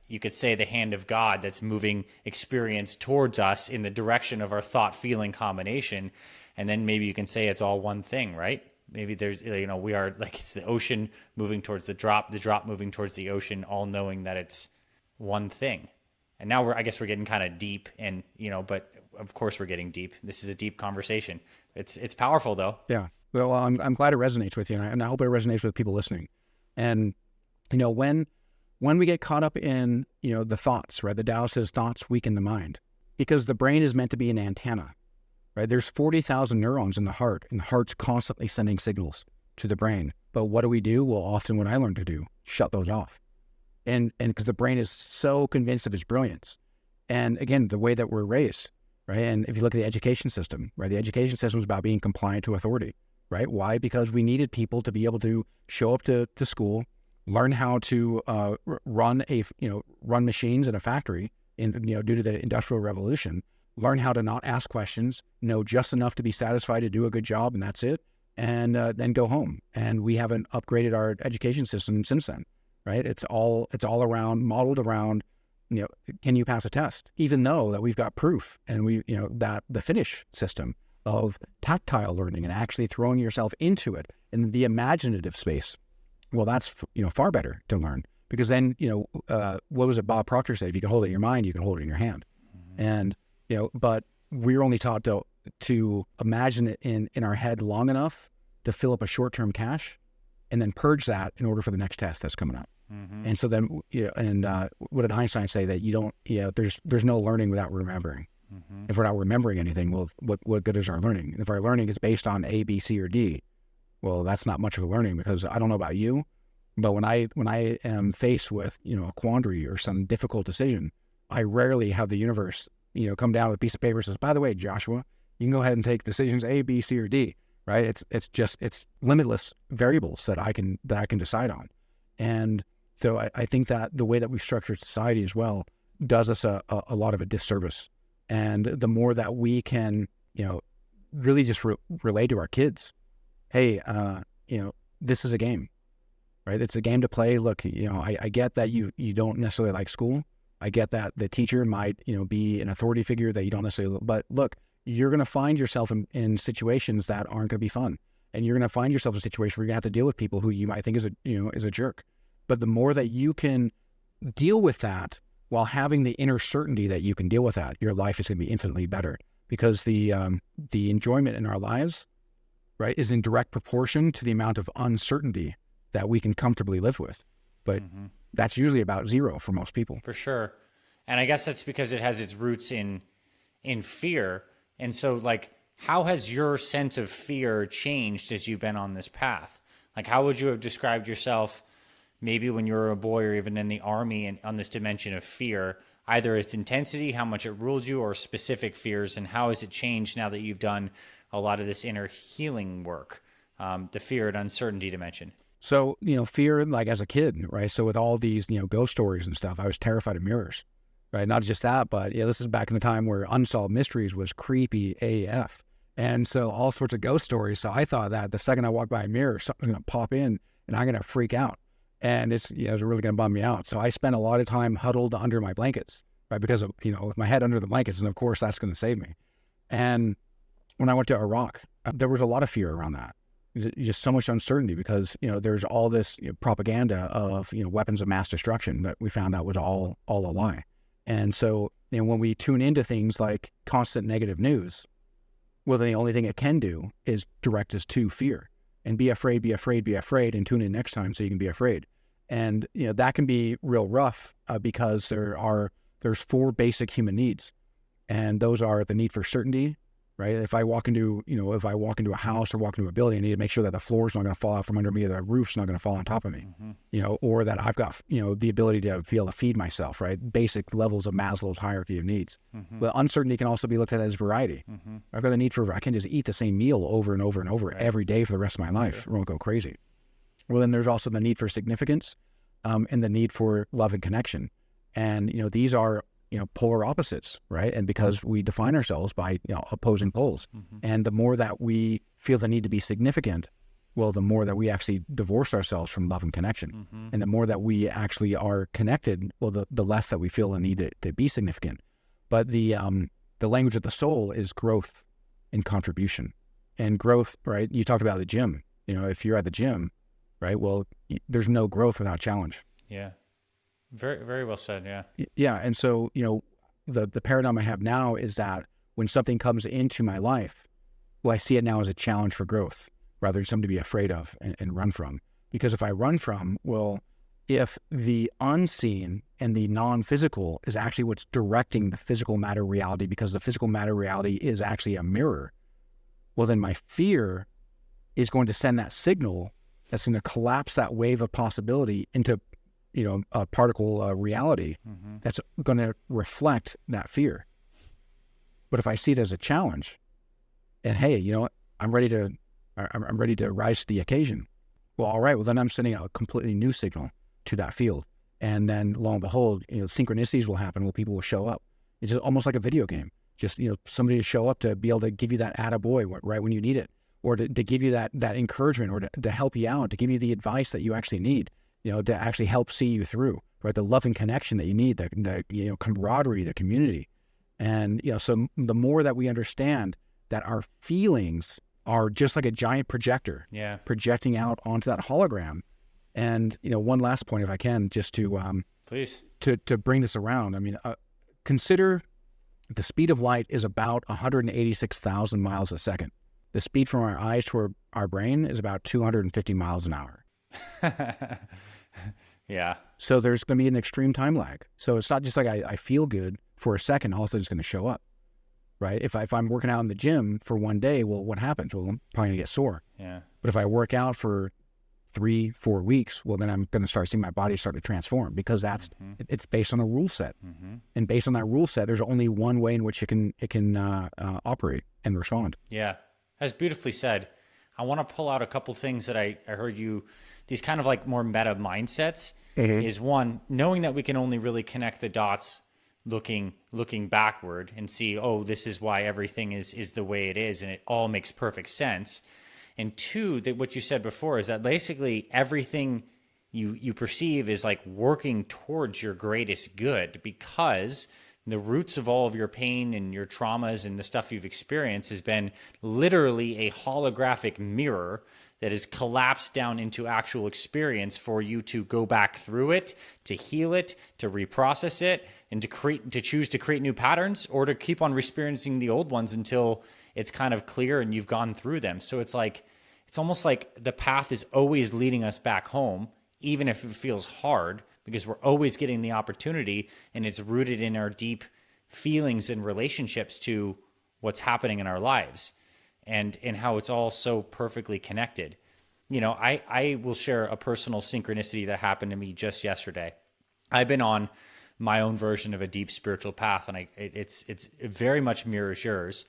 you could say the hand of God that's moving experience towards us in the direction of our thought-feeling combination. And then maybe you can say it's all one thing, right? Maybe there's, we are like, it's the ocean moving towards the drop moving towards the ocean, all knowing that it's one thing. And now I guess we're getting kind of deep, and, but of course we're getting deep. This is a deep conversation. It's powerful though. Yeah. Well, I'm glad it resonates with you, and I hope it resonates with people listening. And, when we get caught up in, the thoughts, right? The Tao says thoughts weaken the mind, because the brain is meant to be an antenna, right? There's 40,000 neurons in the heart, and the heart's constantly sending signals to the brain. But what do? Well, often what I learned to do, shut those off. And because the brain is so convinced of its brilliance. And again, the way that we're raised, right? And if you look at the education system, right? The education system is about being compliant to authority, right? Why? Because we needed people to be able to show up to school, learn how to run machines in a factory due to the Industrial Revolution, learn how to not ask questions, know just enough to be satisfied to do a good job, and that's it, and then go home. And we haven't upgraded our education system since then, right? It's all around, modeled around, can you pass a test? Even though that we've got proof, and that the Finnish system of tactile learning and actually throwing yourself into it in the imaginative space, well, that's, far better to learn, because then, what was it Bob Proctor said? If you can hold it in your mind, you can hold it in your hand. And, but we're only taught to imagine it in our head long enough to fill up a short-term cache and then purge that in order for the next test that's coming up. And so then, what did Einstein say? That there's no learning without remembering. If we're not remembering anything, well, what good is our learning? If our learning is based on A, B, C, or D, well, that's not much of a learning, because I don't know about you, but when I am faced with, a quandary or some difficult decision, I rarely have the universe, come down with a piece of paper and says, by the way, Joshua, You can go ahead and take decisions A, B, C, or D, right? It's limitless variables that I can decide on. And so I think that the way that we've structured society as well does us a lot of a disservice. And the more that we can, really just relay to our kids, hey, this is a game, right? It's a game to play. Look, I get that you don't necessarily like school. I get that the teacher might, be an authority figure that you don't necessarily, but look, you're going to find yourself in situations that aren't going to be fun. And you're going to find yourself in a situation where you're going to have to deal with people who you might think is a jerk. But the more that you can deal with that while having the inner certainty that you can deal with that, your life is going to be infinitely better, because the enjoyment in our lives, right, is in direct proportion to the amount of uncertainty that we can comfortably live with. But that's usually about zero for most people. For sure. And I guess that's because it has its roots in fear. And so, like, how has your sense of fear changed as you've been on this path? Like, how would you have described yourself maybe when you were a boy or even in the Army and on this dimension of fear, either its intensity, how much it ruled you, or specific fears, and how has it changed now that you've done a lot of this inner healing work, the fear and uncertainty dimension? So, fear, like as a kid, right? So with all these, ghost stories and stuff, I was terrified of mirrors, right? Not just that, but this is back in the time where unsolved mysteries was creepy AF. And so all sorts of ghost stories. So I thought that the second I walk by a mirror, something's going to pop in and I'm going to freak out. And it's, it's really going to bum me out. So I spent a lot of time huddled under my blankets, right? Because of, with my head under the blankets. And of course, that's going to save me. And when I went to Iraq, there was a lot of fear around that. Just so much uncertainty because, there's all this propaganda of, weapons of mass destruction that we found out was all a lie. And so, when we tune into things like constant negative news, well, then the only thing it can do is direct us to fear and be afraid, and tune in next time so you can be afraid. And, that can be real rough because there's 4 basic human needs. And those are the need for certainty, right? If I walk into a house or walk into a building, I need to make sure that the floor's not going to fall out from under me, or the roof's not going to fall on top of me, or that I've got, the ability to be able to feed myself, right? Basic levels of Maslow's hierarchy of needs. But uncertainty can also be looked at as variety. I've got a need for, I can't just eat the same meal over and over and over every day for the rest of my life. Sure. I won't go crazy. Well, then there's also the need for significance, and the need for love and connection. And, these are, polar opposites, right? And because we define ourselves by, opposing poles. And the more that we feel the need to be significant, well, the more that we actually divorce ourselves from love and connection. And the more that we actually are connected, well, the less that we feel the need to be significant. But the language of the soul is growth and contribution. And growth, right? You talked about the gym. If you're at the gym, right? Well, there's no growth without challenge. Yeah. Very, very well said. Yeah. Yeah. And so, the paradigm I have now is that when something comes into my life, well, I see it now as a challenge for growth rather than something to be afraid of and run from. Because if I run from, well, if the unseen and the non-physical is actually what's directing the physical matter reality, because the physical matter reality is actually a mirror, well, then my fear is going to send that signal that's going to collapse that wave of possibility into a particle reality that's going to reflect that fear. But if I see it as a challenge, and hey, I'm ready to rise to the occasion. Well, all right. Well, then I'm sending out a completely new signal to that field, and then lo and behold, synchronicities will happen. Well, people will show up. It's just almost like a video game. Just somebody to show up to be able to give you that attaboy right when you need it, or to give you that encouragement, or to help you out, to give you the advice that you actually need. To actually help see you through, right? The love and connection that you need, the camaraderie, the community. And, so the more that we understand that our feelings are just like a giant projector, projecting out onto that hologram. And, one last point, if I can, just to, please, to bring this around. I mean, consider the speed of light is about 186,000 miles a second. The speed from our eyes to our brain is about 250 miles an hour. Yeah. So there's going to be an extreme time lag. So it's not just like I feel good for a second, all of a sudden it's going to show up, right? If I'm working out in the gym for one day, well, what happens? Well, I'm probably going to get sore. Yeah. But if I work out for 3-4 weeks, well, then I'm going to start seeing my body start to transform, because that's it's based on a rule set. And based on that rule set, there's only one way in which it can operate. and respond. Yeah, that's beautifully said. I want to pull out a couple things that I heard you, these kind of like more meta mindsets. Is one, knowing that we can only really connect the dots looking backward and see, oh, this is why everything is the way it is, and it all makes perfect sense. And two, that what you said before is that basically everything you perceive is like working towards your greatest good, because the roots of all of your pain and your traumas and the stuff you've experienced has been literally a holographic mirror that is collapsed down into actual experience for you to go back through it, to heal it, to reprocess it, and to choose to create new patterns, or to keep on experiencing the old ones until it's kind of clear and you've gone through them. So it's almost like the path is always leading us back home, even if it feels hard, because we're always getting the opportunity, and it's rooted in our deep feelings and relationships to what's happening in our lives, and how it's all so perfectly connected. You know, I will share a personal synchronicity that happened to me just yesterday. I've been on my own version of a deep spiritual path, and it very much mirrors yours.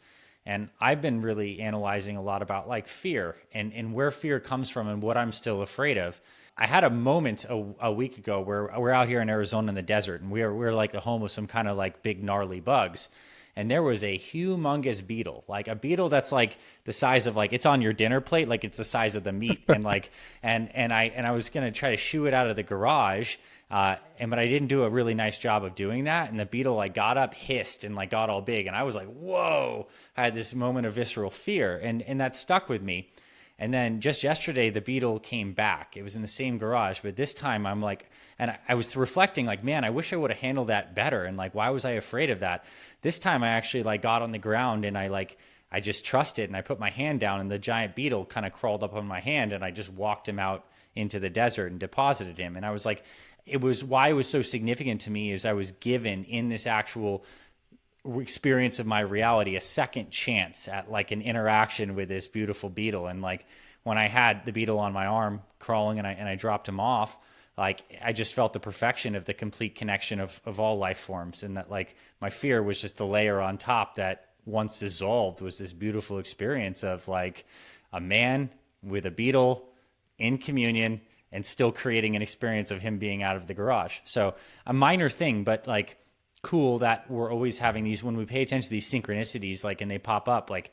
And I've been really analyzing a lot about like fear and where fear comes from and what I'm still afraid of. I had a moment a week ago where we're out here in Arizona in the desert, and we're like the home of some kind of like big gnarly bugs. And there was a humongous beetle, like a beetle that's like the size of like, it's on your dinner plate, like it's the size of the meat. And like, and I was going to try to shoo it out of the garage. But I didn't do a really nice job of doing that. And the beetle like got up, hissed, and like got all big. And I was like, whoa, I had this moment of visceral fear, and that stuck with me. And then just yesterday, the beetle came back. It was in the same garage, but this time I'm like, and I was reflecting like, man, I wish I would have handled that better. And like, why was I afraid of that? This time I actually like got on the ground, and I just trusted, and I put my hand down, and the giant beetle kind of crawled up on my hand, and I just walked him out into the desert and deposited him. And I was like, why it was so significant to me is I was given in this actual experience of my reality a second chance at like an interaction with this beautiful beetle. And like when I had the beetle on my arm crawling, and I dropped him off, like I just felt the perfection of the complete connection of all life forms. And that like my fear was just the layer on top that once dissolved was this beautiful experience of like a man with a beetle in communion and still creating an experience of him being out of the garage. So a minor thing, but like cool that we're always having these, when we pay attention to these synchronicities, like, and they pop up, like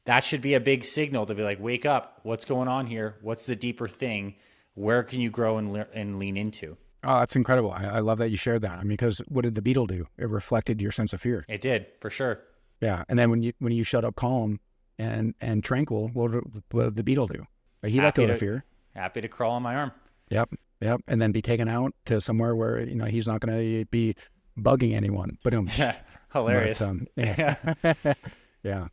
that should be a big signal to be like, wake up, what's going on here? What's the deeper thing? Where can you grow and lean into? Oh, that's incredible. I love that you shared that. I mean, because what did the beetle do? It reflected your sense of fear. It did, for sure. Yeah. And then when you shut up calm and tranquil, what did the beetle do? Like, he let go of fear. Happy to crawl on my arm. Yep. And then be taken out to somewhere where, you know, he's not going to be bugging anyone. But yeah, hilarious. But, yeah. Yeah.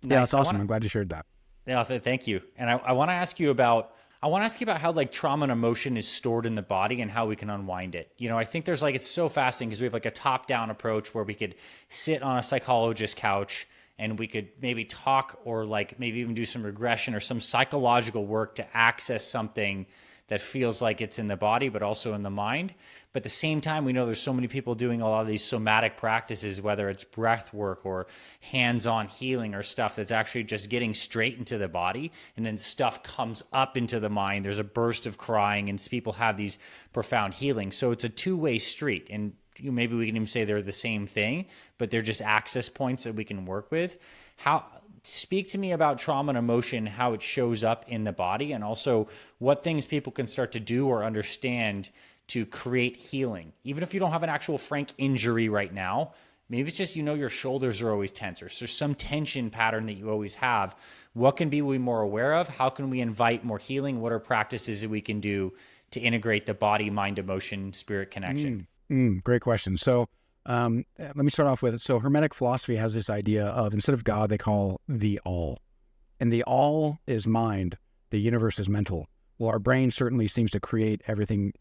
Nice. Yeah, it's awesome. I'm glad you shared that. Yeah, thank you. And I want to ask you about how like trauma and emotion is stored in the body and how we can unwind it. You know, I think there's like, it's so fascinating because we have like a top-down approach where we could sit on a psychologist couch and we could maybe talk, or like maybe even do some regression or some psychological work to access something that feels like it's in the body, but also in the mind. But at the same time, we know there's so many people doing a lot of these somatic practices, whether it's breath work or hands-on healing or stuff that's actually just getting straight into the body, and then stuff comes up into the mind. There's a burst of crying, and people have these profound healings. So it's a two-way street, and maybe we can even say they're the same thing, but they're just access points that we can work with. Speak to me about trauma and emotion, how it shows up in the body, and also what things people can start to do or understand to create healing. Even if you don't have an actual frank injury right now, maybe it's just, you know, your shoulders are always tense, or there's some tension pattern that you always have. What can we be more aware of? How can we invite more healing? What are practices that we can do to integrate the body, mind, emotion, spirit connection? Great question. So let me start off with, so Hermetic philosophy has this idea of, instead of God, they call the all. And the all is mind. The universe is mental. Well, our brain certainly seems to create everything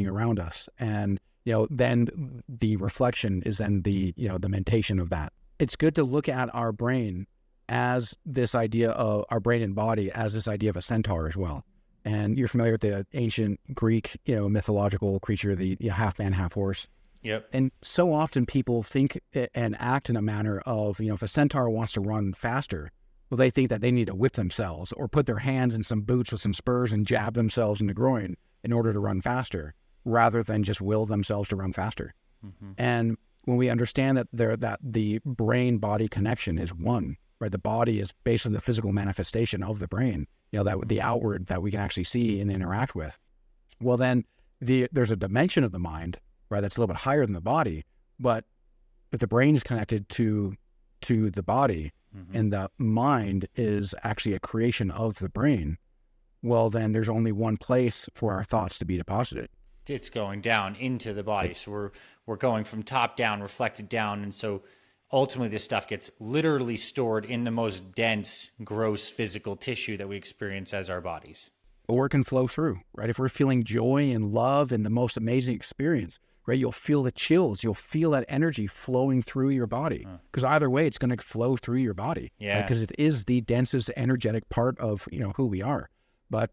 around us. And, you know, then the reflection is then the mentation of that. It's good to look at our brain as this idea of our brain and body as this idea of a centaur as well. And you're familiar with the ancient Greek, mythological creature, the half man, half horse. Yep. And so often people think and act in a manner of, if a centaur wants to run faster, well, they think that they need to whip themselves or put their hands in some boots with some spurs and jab themselves in the groin in order to run faster, rather than just will themselves to run faster. And when we understand that the brain-body connection is one, right? The body is basically the physical manifestation of the brain, that the outward that we can actually see and interact with. Well, then there's a dimension of the mind, right, that's a little bit higher than the body. But if the brain is connected to the body, and the mind is actually a creation of the brain, well, then there's only one place for our thoughts to be deposited. It's going down into the body. So we're going from top down, reflected down. And so ultimately this stuff gets literally stored in the most dense, gross physical tissue that we experience as our bodies. Or it can flow through, right? If we're feeling joy and love and the most amazing experience, right, you'll feel the chills. You'll feel that energy flowing through your body. Because either way, it's going to flow through your body. Yeah. Because it is the densest energetic part of, who we are. But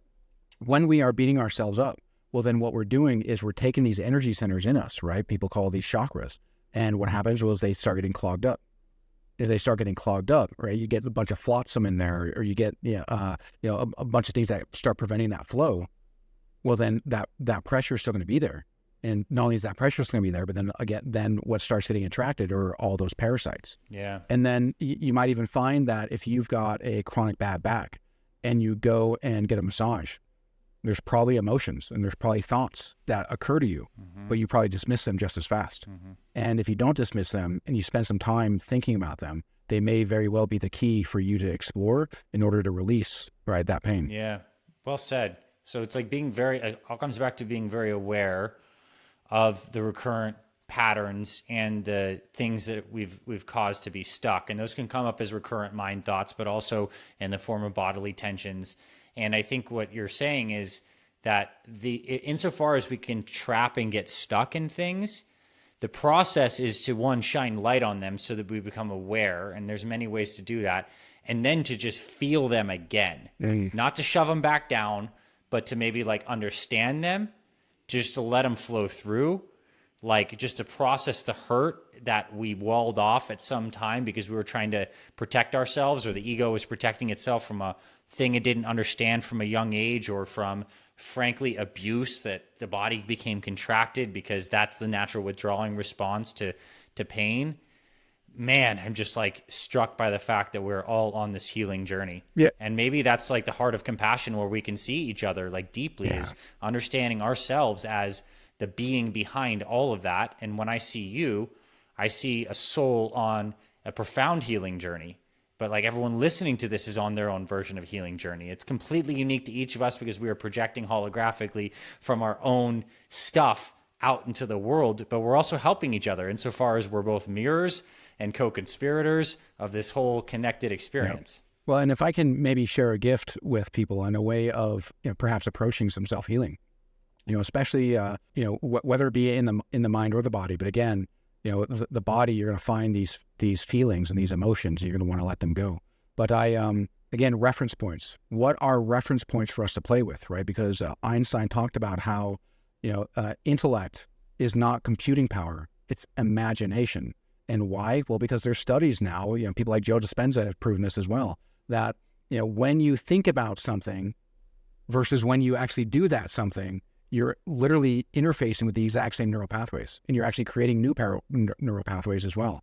when we are beating ourselves up, well, then what we're doing is we're taking these energy centers in us, right? People call these chakras. And what happens was they start getting clogged up. If they start getting clogged up, right, you get a bunch of flotsam in there, or you get, a bunch of things that start preventing that flow. Well, then that pressure is still going to be there. And not only is that pressure still going to be there, but then what starts getting attracted are all those parasites. Yeah. And then you might even find that if you've got a chronic bad back and you go and get a massage, there's probably emotions and there's probably thoughts that occur to you, but you probably dismiss them just as fast. And if you don't dismiss them and you spend some time thinking about them, they may very well be the key for you to explore in order to release, right, that pain. Yeah. Well said. So it's like it all comes back to being very aware of the recurrent patterns and the things that we've caused to be stuck. And those can come up as recurrent mind thoughts, but also in the form of bodily tensions. And I think what you're saying is that insofar as we can trap and get stuck in things, the process is to, one, shine light on them so that we become aware. And there's many ways to do that. And then to just feel them again, not to shove them back down, but to maybe understand them, just to let them flow through, just to process the hurt that we walled off at some time because we were trying to protect ourselves, or the ego was protecting itself from a thing it didn't understand from a young age, or from, frankly, abuse that the body became contracted because that's the natural withdrawing response to pain. Man, I'm just struck by the fact that we're all on this healing journey. Yeah. And maybe that's the heart of compassion, where we can see each other deeply, is understanding ourselves as the being behind all of that. And when I see you, I see a soul on a profound healing journey. But everyone listening to this is on their own version of healing journey. It's completely unique to each of us because we are projecting holographically from our own stuff out into the world, but we're also helping each other insofar as we're both mirrors and co-conspirators of this whole connected experience. Yeah. Well, and if I can maybe share a gift with people in a way of perhaps approaching some self-healing, especially whether it be in the mind or the body, but again, the body, you're going to find these feelings and these emotions, you're going to want to let them go. But again, reference points. What are reference points for us to play with, right? Because Einstein talked about how intellect is not computing power, it's imagination. And why? Well, because there's studies now, people like Joe Dispenza have proven this as well, that, when you think about something versus when you actually do that something, you're literally interfacing with the exact same neural pathways, and you're actually creating new neural pathways as well.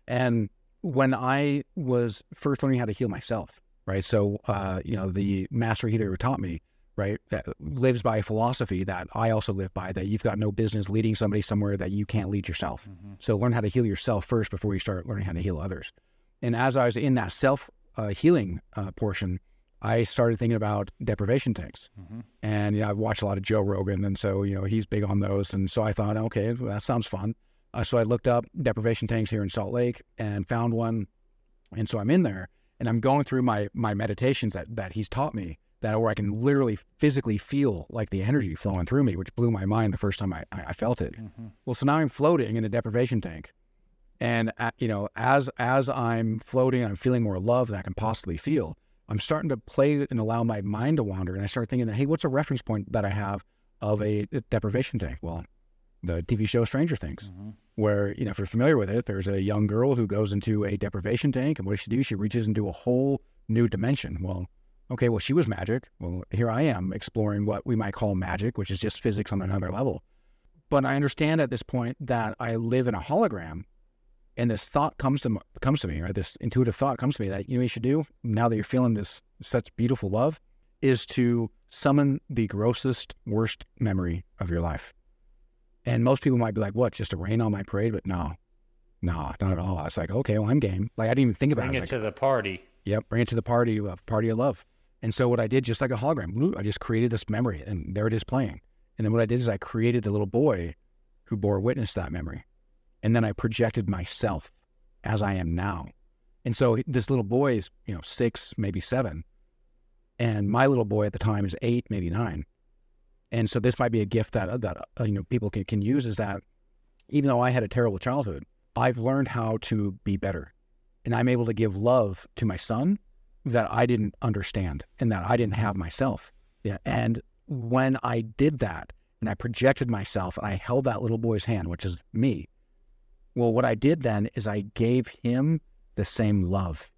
And when I was first learning how to heal myself, right? So, the master healer who taught me, right, that lives by a philosophy that I also live by, that you've got no business leading somebody somewhere that you can't lead yourself. So learn how to heal yourself first before you start learning how to heal others. And as I was in that self-healing portion, I started thinking about deprivation tanks. And, I watch a lot of Joe Rogan, and so, he's big on those. And so I thought, okay, well, that sounds fun. So I looked up deprivation tanks here in Salt Lake and found one. And so I'm in there, and I'm going through my meditations that he's taught me, where I can literally physically feel the energy flowing through me, which blew my mind the first time I felt it. Well, so now I'm floating in a deprivation tank. And, as I'm floating, I'm feeling more love than I can possibly feel. I'm starting to play and allow my mind to wander. And I start thinking, hey, what's a reference point that I have of a deprivation tank? Well, the TV show Stranger Things, where, you know, if you're familiar with it, there's a young girl who goes into a deprivation tank, and what does she do? She reaches into a whole new dimension. Well, okay, well, she was magic. Well, here I am exploring what we might call magic, which is just physics on another level. But I understand at this point that I live in a hologram, and this thought comes to me, or this intuitive thought comes to me that, you know, what you should do now that you're feeling this such beautiful love is to summon the grossest, worst memory of your life. And most people might be like, what, just to rain on my parade? But no, not at all. I was like, okay, well, I'm game. Like, I didn't even think about it. Bring it to the party. Yep, bring it to the party of love. And so what I did, just like a hologram, I just created this memory, and there it is playing. And then what I did is I created the little boy who bore witness to that memory. And then I projected myself as I am now. And so this little boy is, you know, 6, maybe 7. And my little boy at the time is 8, maybe 9. And so this might be a gift that you know, people can use, is that even though I had a terrible childhood, I've learned how to be better. And I'm able to give love to my son that I didn't understand and that I didn't have myself. Yeah. And when I did that and I projected myself and I held that little boy's hand, which is me, well, what I did then is I gave him the same love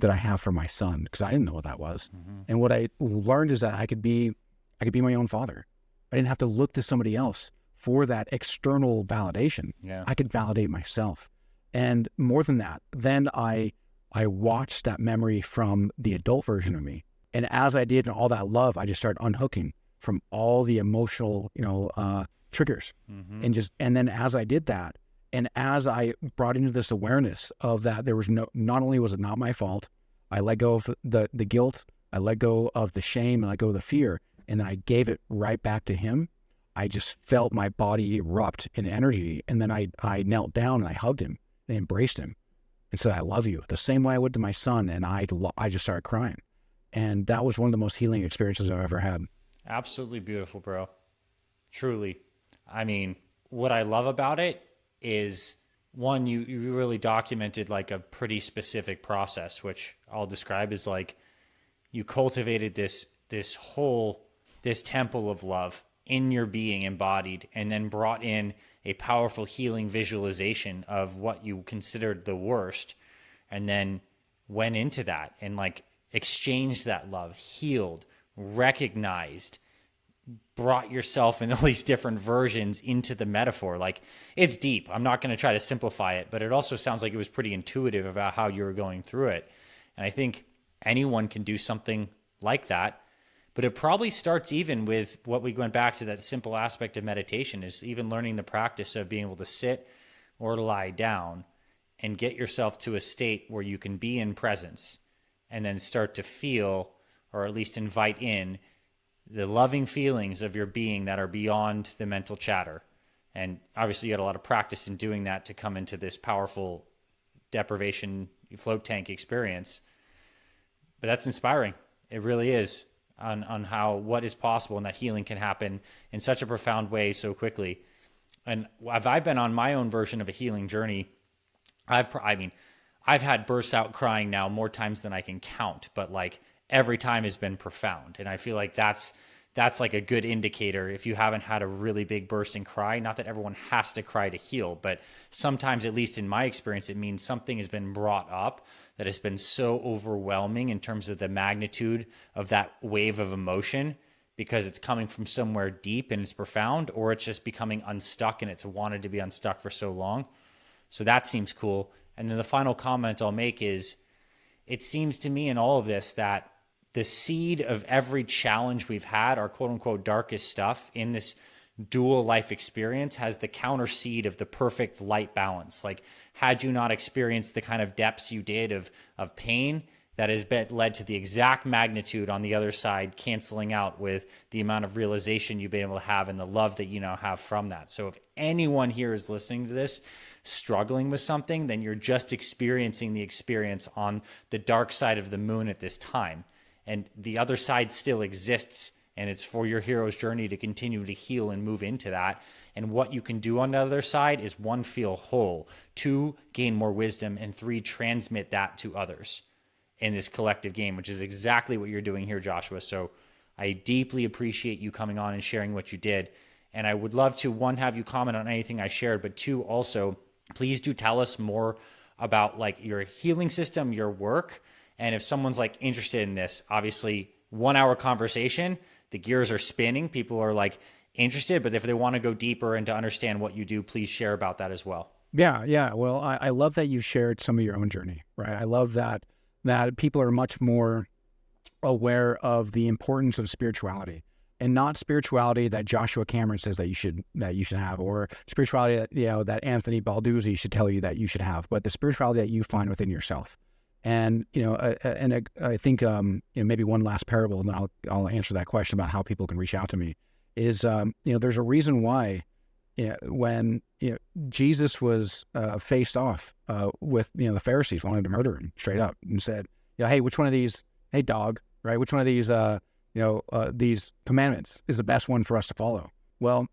that I have for my son, because I didn't know what that was. And what I learned is that I could be my own father. I didn't have to look to somebody else for that external validation. Yeah. I could validate myself. And more than that, then I watched that memory from the adult version of me. And as I did, and all that love, I just started unhooking from all the emotional, you know, triggers. And then as I did that, and as I brought into this awareness of that, there was not only was it not my fault, I let go of the guilt, I let go of the shame, I let go of the fear, and then I gave it right back to him. I just felt my body erupt in energy. And then I knelt down and I hugged him and embraced him and said, I love you, the same way I would to my son. And I just started crying. And that was one of the most healing experiences I've ever had. Absolutely beautiful, bro. Truly. I mean, what I love about it is, one, you really documented like a pretty specific process, which I'll describe as like you cultivated this temple of love in your being embodied, and then brought in a powerful healing visualization of what you considered the worst, and then went into that and like exchanged that love, healed, recognized, brought yourself in all these different versions into the metaphor. Like, it's deep. I'm not going to try to simplify it, but it also sounds like it was pretty intuitive about how you were going through it. And I think anyone can do something like that, but it probably starts even with what we went back to, that simple aspect of meditation, is even learning the practice of being able to sit or lie down and get yourself to a state where you can be in presence and then start to feel, or at least invite in, the loving feelings of your being that are beyond the mental chatter. And obviously you had a lot of practice in doing that to come into this powerful deprivation float tank experience. But that's inspiring. It really is, on how, what is possible, and that healing can happen in such a profound way so quickly. And I've been on my own version of a healing journey. I've had bursts out crying now more times than I can count, but like every time has been profound. And I feel like that's like a good indicator if you haven't had a really big burst and cry. Not that everyone has to cry to heal, but sometimes, at least in my experience, it means something has been brought up that has been so overwhelming in terms of the magnitude of that wave of emotion, because it's coming from somewhere deep and it's profound, or it's just becoming unstuck and it's wanted to be unstuck for so long. So that seems cool. And then the final comment I'll make is, it seems to me in all of this that the seed of every challenge we've had, our quote unquote darkest stuff in this dual life experience, has the counter seed of the perfect light balance. Like, had you not experienced the kind of depths you did of pain, that has led to the exact magnitude on the other side, canceling out with the amount of realization you've been able to have and the love that you now have from that. So if anyone here is listening to this struggling with something, then you're just experiencing the experience on the dark side of the moon at this time. And the other side still exists, and it's for your hero's journey to continue to heal and move into that. And what you can do on the other side is, 1, feel whole, 2, gain more wisdom, and 3, transmit that to others in this collective game, which is exactly what you're doing here, Joshua. So I deeply appreciate you coming on and sharing what you did. And I would love to, one, have you comment on anything I shared, but two, also, please do tell us more about like your healing system, your work. And if someone's like interested in this, obviously 1 hour conversation, the gears are spinning. People are like interested, but if they want to go deeper and to understand what you do, please share about that as well. Yeah. Well, I love that you shared some of your own journey, right? I love that people are much more aware of the importance of spirituality, and not spirituality that Joshua Cameron says that you should have, or spirituality that that Anthony Balduzzi should tell you that you should have, but the spirituality that you find within yourself. And I think maybe one last parable, and then I'll answer that question about how people can reach out to me. Is there's a reason why when Jesus was faced off with the Pharisees wanted to murder him straight up and said, hey, which one of these, hey dog, right? Which one of these commandments is the best one for us to follow? Well,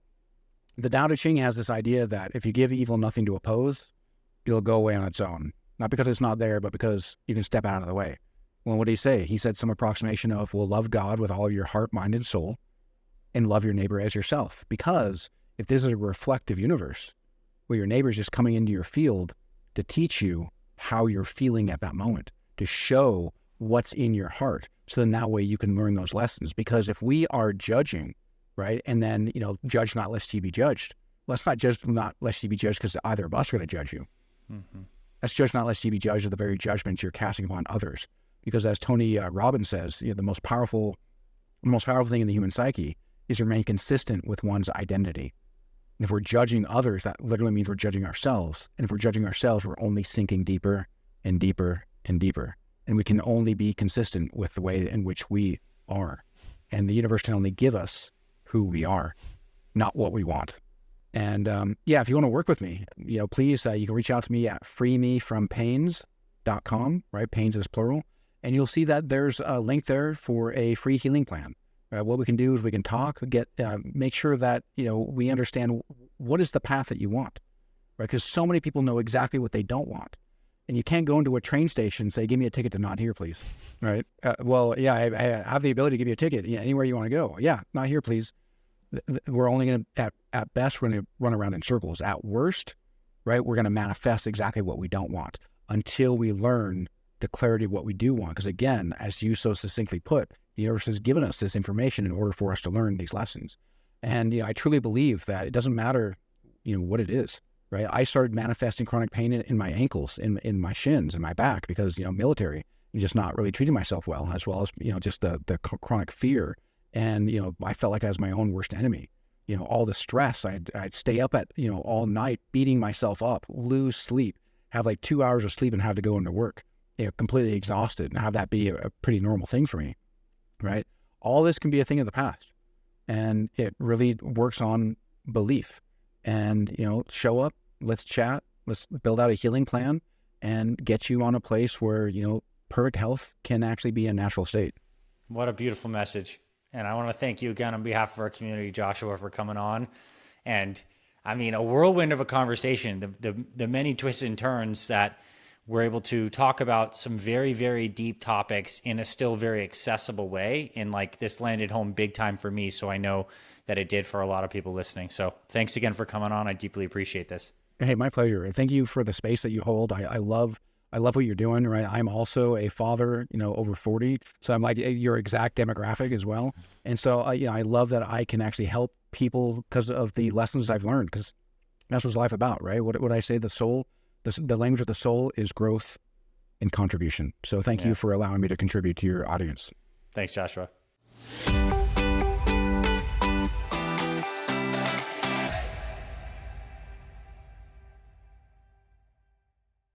the Tao Te Ching has this idea that if you give evil nothing to oppose, it'll go away on its own. Not because it's not there, but because you can step out of the way. Well, what did he say? He said some approximation of, well, love God with all of your heart, mind, and soul, and love your neighbor as yourself. Because if this is a reflective universe, where your neighbor is just coming into your field to teach you how you're feeling at that moment, to show what's in your heart, so then that way you can learn those lessons. Because if we are judging, right, and then, judge not lest ye be judged, let's not judge not lest ye be judged because either of us are going to judge you. Mm-hmm. Let's judge not lest ye be judged of the very judgments you're casting upon others. Because as Tony Robbins says, the most powerful thing in the human psyche is to remain consistent with one's identity. And if we're judging others, that literally means we're judging ourselves. And if we're judging ourselves, we're only sinking deeper and deeper and deeper. And we can only be consistent with the way in which we are. And the universe can only give us who we are, not what we want. And if you want to work with me, please, you can reach out to me at freemefrompains.com, right? Pains is plural. And you'll see that there's a link there for a free healing plan. What we can do is we can talk, make sure that, we understand what is the path that you want, right? Because so many people know exactly what they don't want. And you can't go into a train station and say, give me a ticket to not here, please, right? I have the ability to give you a ticket anywhere you want to go. Yeah, not here, please. We're only going to, at best, we're going to run around in circles. At worst, right, we're going to manifest exactly what we don't want until we learn the clarity of what we do want. Because again, as you so succinctly put, the universe has given us this information in order for us to learn these lessons. And I truly believe that it doesn't matter, what it is, right? I started manifesting chronic pain in my ankles, in my shins, in my back, because military, and just not really treating myself well as just the chronic fear. And, I felt like I was my own worst enemy. All the stress, I'd stay up at, all night, beating myself up, lose sleep, have like 2 hours of sleep and have to go into work, completely exhausted, and have that be a pretty normal thing for me, right? All this can be a thing of the past. And it really works on belief. And, show up, let's chat, let's build out a healing plan and get you on a place where, perfect health can actually be a natural state. What a beautiful message. And I want to thank you again on behalf of our community, Joshua, for coming on. And I mean, a whirlwind of a conversation, the many twists and turns that we're able to talk about some very, very deep topics in a still very accessible way. And like this landed home big time for me. So I know that it did for a lot of people listening. So thanks again for coming on. I deeply appreciate this. Hey, my pleasure. Thank you for the space that you hold. I love what you're doing, right? I'm also a father, over 40. So I'm like your exact demographic as well. And so, I love that I can actually help people because of the lessons I've learned, because that's what life about, right? What I say, the soul, the language of the soul is growth and contribution. So thank you for allowing me to contribute to your audience. Thanks, Joshua.